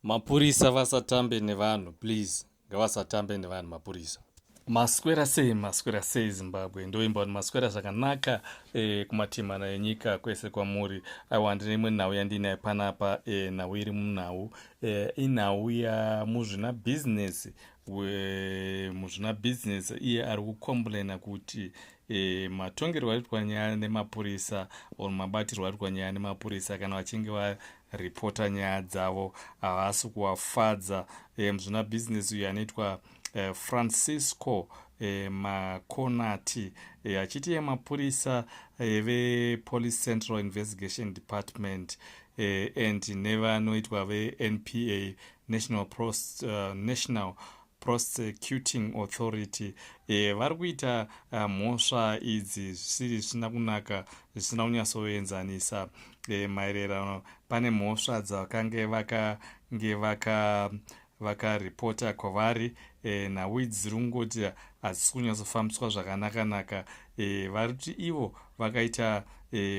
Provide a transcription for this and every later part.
Mapurisa vasatambe nevanhu, please. Ngavasatambe nevanhu mapurisa. Maswera sei Zimbabwe? Ndoimba kuti maswera zvakanaka kumatimana enyika kwese kwamuri. Aiwa ndine imwe nhau yandinayo panapa, nhau iri munhau. Inhau yamuzvina business. Muzvina business iye ari kukomplaina kuti matongerwo aitwa nyaya nemapurisa or mabatirwo aitwa nyaya nemapurisa kana vachinge varipota nyaya dzavo havasi kuvafadza. Muzvina business uyu anoitwa Francisco Makonati achiti mapurisa vePolice Central Investigation Department and nevanoitwa veNPA National Prosecuting Authority vari kuita mhosva idzi zvisina kunaka, zvisina kunyatsoenzanisa maererano. Pane mhosva dzakange vakaripota kwavari, nhau idzi dziri kungoti hadzisi kunyatsofambiswa zvakanaka. Vari kuti ivo vakaita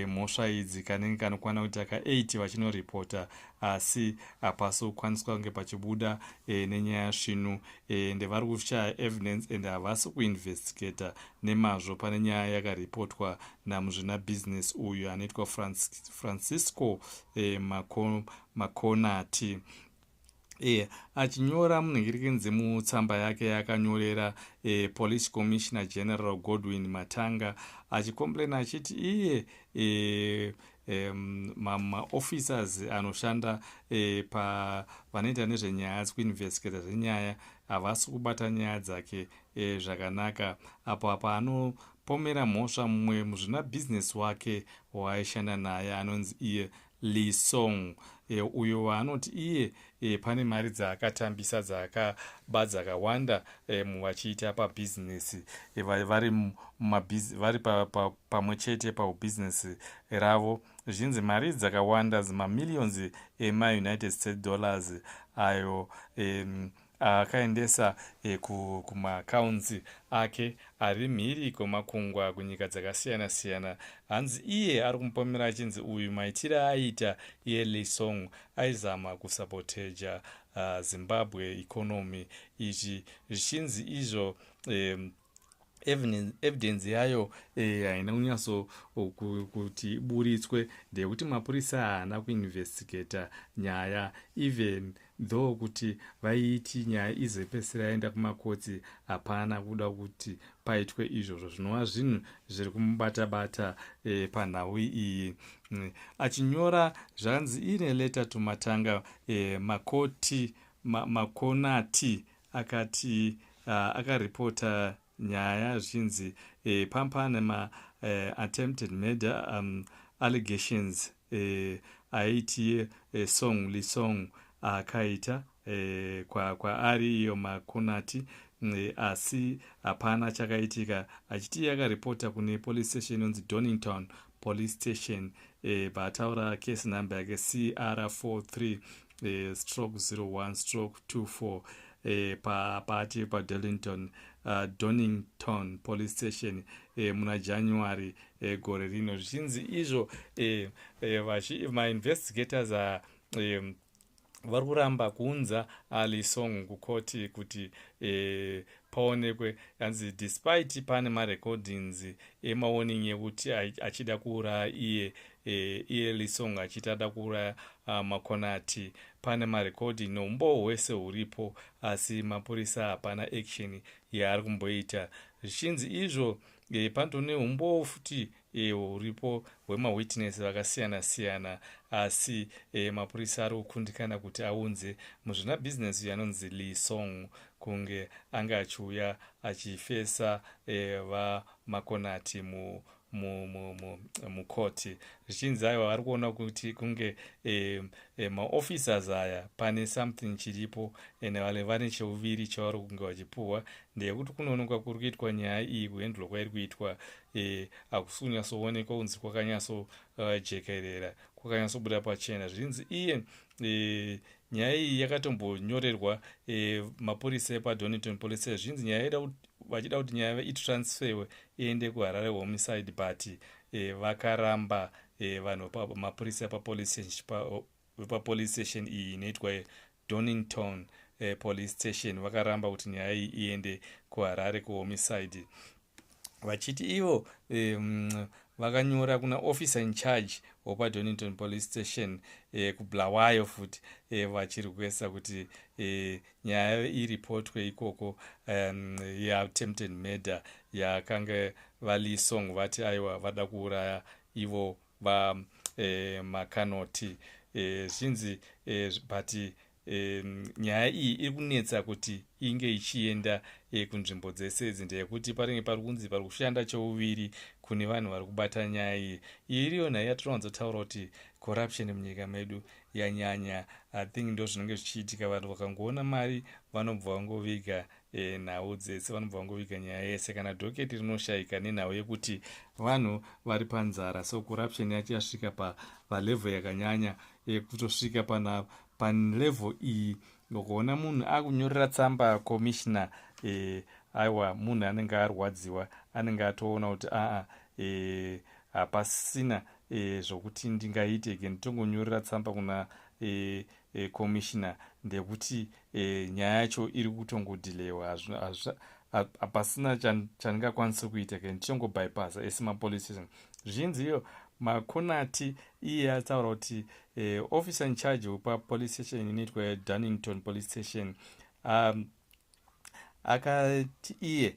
mhosva idzi kanenge kanokwana kuita ka8 vachinoripota, asi hapasi kukwaniswa kunge pachibuda nenyaya svinhu, ndevari kushaya evidence and havasi kuinvestigata nemazvo pane nyaya yakaripotwa namuzvina business uyu anoitwa Francisco Makonati. Achinyora munhingirikenzi mutsamba yake yakanyorera Police Commissioner General Godwin Matanga achikomplaina achiti iye maofficers anoshanda vanoita nezvenyaya dzekuinvestigata zvenyaya havasi kubata nyaya dzake zvakanaka. Apo anopomera mhosva mumwe muzvina business wake waaishanda naye anonzi iye Lisong, uyo waanoti iye pane mari dzaakatambisa dzakawanda vachiita pabhizinesi, vari pamwe chete paubhizinesi ravo. Zvinzi mari dzakawanda zimamillions emaUnited States dollars ayo akaendesa kumaaccounts ake ari mhiri kwemakungwa kunyika dzakasiyana-siyana. Hanzi iye ari kumupomera achinzi uyu maitiro aita iye Lisong aizama kusaboteja Zimbabwe economy. Izvi zvichinzi izvo evidence yayo haina kunyatso kuti iburitswe, ndeyekuti mapurisa haana kuinvestigata nyaya, even though kuti vaiti nyaya izopedzisira yaenda kumakotsi hapana kuda kuti paitwe izvozvo. Zvinova zvinhu zviri kumubata-bata panhau iyi. Achinyora zvanzi ine leta tumatanga Makonati akati akaripota nyaya zvinzi pane attempted murder allegations aiti Lisong akaita kwaari iyo Makonati, asi hapana chakaitika. Achiti yakaripota kune police station inonzi Donington Police Station, pataura case number yake CR43/01/24 pati Donington Police Station muna January gore rino. Zvichinzi izvo mainvestigators vari kuramba kuunza Lisong kukoti kuti paonekwe. Yanzi despite pane marecordings emawarning ekuti achida kuuraya iye Lisong achiti ada kuuraya Makonati, pane marecording neumbowo hwese huripo, asi mapurisa hapana action yaari kumboita. Zvichinzi izvo pandone umbowo futi huripo hwemawitness vakasiyana-siyana, asi mapurisa ari kukundikana kuti aunze muzvina business yanonzi Lisong kunge anga achiuya achifesa vaMakonati mukoti. Zvichinzi aiwa vari kuona kuti kunge maofficers aya pane something chiripo, ene vane cheuviri chavari kunge vachipuhwa, ndeyekuti kunoonekwa kuri kuitwa nyaya iyi kuhendurwa kwairi kuitwa hakusi kunyatsoonekwa kunzi kwakanyatsojekerera, kwakanyatsobuda pachena. Zvinzi iye nyaya iyi yakatombonyorerwa mapurisa epaDonington Police. Zvinzi nyaya vachida kuti nyaya itransferwe iende kuHarare homicide, but vakaramba vanhu mapurisa papolice station iyi inoitwa Donington police station vakaramba kuti nyaya iyi iende kuHarare kuhomicide. Vachiti ivo vakanyora kuna officer in charge wepaDonington police station kuBulawayo futi vachirequesta kuti nyaya iripotwe ikoko yeattempted murder yakanga valisong vati aiwa vada kuuraya ivo makanoti zvinzi but nyaya iyi iri kunetsa kuti inge ichienda kunzvimbo dzese idzi ndeyekuti paringe pari kunzi pari kushanda cheuviri kune vanhu vari kubata nyaya iyi. Iyi iriyo nhayo yatinowanzotaura kuti corruption munyika medu yanyanya. I think ndo zvinenge zvichiitika. Vanhu vakangoona mari vanobva vangoviga nhau dzese, vanobva vangoviga nyaya yese. Kana dhoketi rinoshayika nenhau yekuti vanhu vari panzara, so corruption yacho yasvika palevel yakanyanya kutosvika panlevel iyi ukaona munhu akunyorera tsamba commissioner aiwa munhu anenge arwadziwa, anenge atoona kuti hapasina zvokuti ndingaiteke nditongonyorera tsamba kuna commissioner ndekuti nyaya yacho iri kutongodhilewa, hapasina chandingakwanisa kuita ke ndichongobypassa ese mapolice station. Zvinzi iyo makonati iye ataura kuti officer in charge wepapolice station inoitwa yeDonington police station akati iye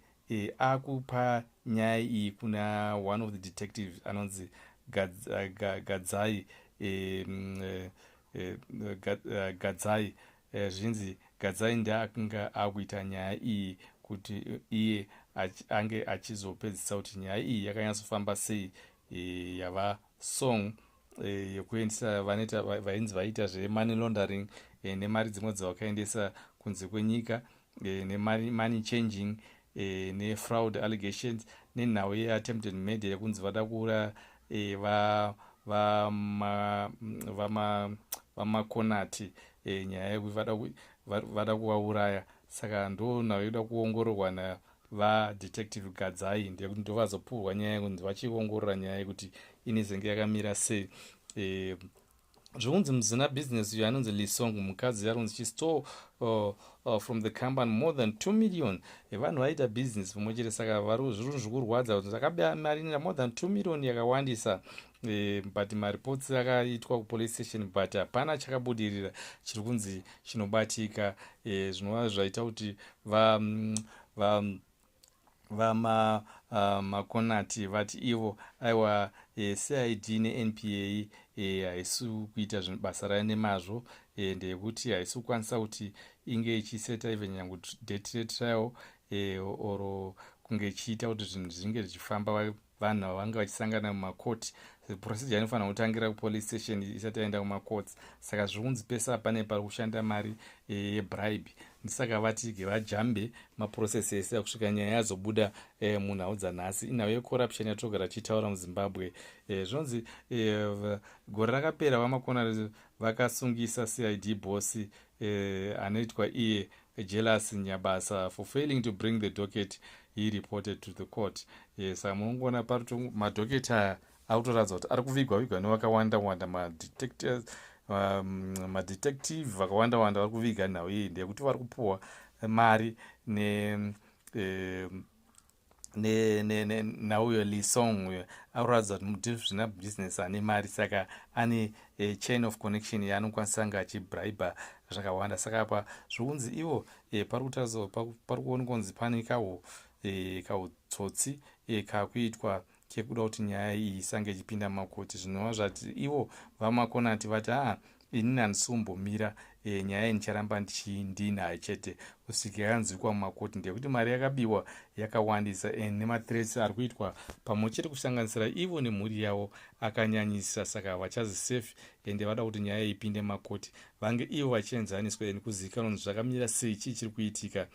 akupa nyaya iyi kuna one of the detectives anonzi Gadzai. Zvinzi Gadzai ndaakanga akuita nyaya iyi kuti iye ange achizopedzisa kuti nyaya iyi yakanyatsofamba sei yava song yekuendesa vainzi vaita zvemoney laundering nemari dzimwe dzavakaendesa kunze kwenyika nemoney changing nefraud allegations nenhau yeattempted murder yekunzi vada kuura vamakonati nyaya yekuti vada kuvauraya. Saka ndo nhau yoda kuongororwa navadetective Gadzai ndekuti ndovazopurwa nyaya yekunzi vachiongorora nyaya yekuti inezenge yakamira sei. Zvokunzi muzina business uyo anonzi Lisong, mukadzi yaronzi she stole from the company more than 2 million. Vanhu vaita business pamwe chete, saka zviri zvikurwadza kuti akabamarira more than 2 million yakawandisa. But mareports akaitwa kupolice station but hapana chakabudirira chiri kunzi chinobatika, zvinova zvaita kuti makonati vati ivo aiwa CID neNPA haisi kuita basa rayo nemazvo, ndeyekuti haisi kukwanisa kuti inge ichiseta even nyange date trial oro kunge ichiita kuti zvinhu zvinge zvichifamba vanhu vanga vachisangana mumakoti. Procedure inofanira kutangira kupolice station isati yaenda kumacourts. Saka zviri kunzi pesa pane pari kushanda mari yebribe, ndisaka vati vajambe maprocess ese kusvika nyaya yazobuda munhau dzanhasi. Inhau yecorruption yatogara tichitaura muZimbabwe. Zvinonzi gore rakapera vamakona vakasungisa CID boss anoitwa iye Jealous Nyabasa for failing to bring the docket he reported to the court. Saka munongoona parito madhoketi aya akutoratidza kuti ari kuvigwa nevakawanda madetective vakawanda vari kuviga nhau iyi ndeyekuti vari kupuhwa mari nauyo Lisong uyo akuratidza kuti zvina business ane mari, saka ane chain of connection yaanokwanisa anga achibriba zvakawanda. Saka apa zvokunzi ivo pari kutariswa pari kuonekwa kunzi pane kautsotsi kakuitwa kekuda kuti nyaya iyi isange ichipinda mumakoti. Zvinova zvati ivo vamakonati vati inini handisizombomira nyaya ndicharamba ndinayo chete kusvika yanzwikwa mumakoti, ndekuti mari yakabiwa yakawandisa nemathreats ari kuitwa pamwe chete kusanganisira ivo nemhuri yavo akanyanyisa. Saka vachazisafe ende vada kuti nyaya ipinde mumakoti vange ivo vachienzaniswa nekuzivikanwa kuti zvakamira sei, chii chiri kuitika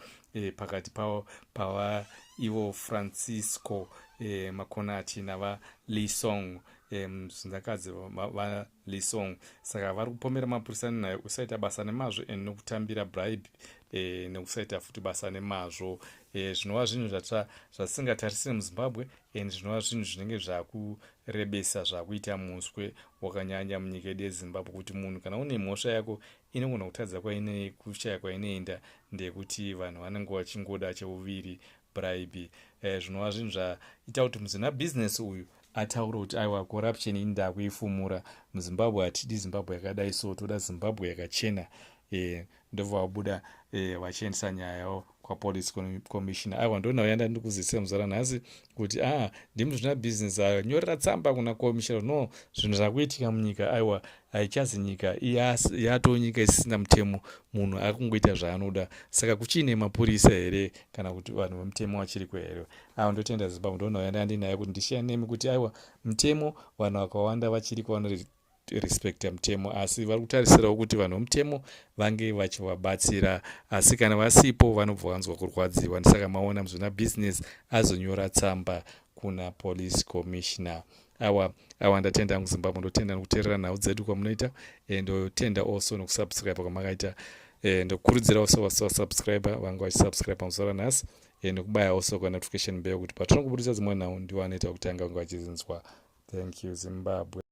pakati pava ivo Francisco makonati nava Lisong muzvinakadzi valisong. Saka vari kupomera mapurisa nayo kusaita basa nemazvo nokutambira bribe nekusaita futi basa nemazvo. Zvinova zvinhu zvatisingatarisire muZimbabwe, zvinova zvinhu zvinenge zvakurebesa zvakuita muswe wakanyanya munyika yedu yeZimbabwe, kuti munhu kana une mhosva yako inogona kutadza kushaya kwainoenda ndekuti vanhu vanenge vachingoda cheuviri, bribe. Zvinova zvinhu zvaita kuti muzvina business uyu ataura kuti aiwa corruption inda kuifumura muZimbabwe. Hatidi Zimbabwe yakadai, so toda Zimbabwe yakachena. Ndobva vabuda vachiendesa nyaya yavo kwapolice commissioner. Aiwa ndonauya ndandikuzivisira muzara nhasi kuti ndimi zvina business nyorera tsamba kuna commissioner. No, zvinhu zvakuitika munyika aiwa haichazi nyika yato nyika isina mutemo, munhu akungoita zvaanoda. Saka kuchine mapurisa here kana kuti vanhu vemutemo vachiriko here? Ndotenda Zimbabwe ndonauya ndandinayo kuti ndishiya nemi kuti aiwa mutemo vanhu vakawanda vachiriko vanorespekta mutemo, asi vari kutarisirawo kuti vanhu vemutemo vange vachivabatsira, asi kana vasipo vanobva vanzwa kurwadziwa. Saka maona muzvina business azonyora tsamba kuna police commissioner. Awa ndatenda hangu Zimbabwe, ndotenda nokuteerera nhau dzedu kwamunoita, ndotenda also nokusubscribe kwamakaita. Ndokurudzira also vasubscriber vange vachisubscribe pamusoro nhasi, nokubaya also notification bell kuti patinongoburisa dzimwe nhau ndiwo anoita kuti anga vange vachizinzwa. Thank you Zimbabwe.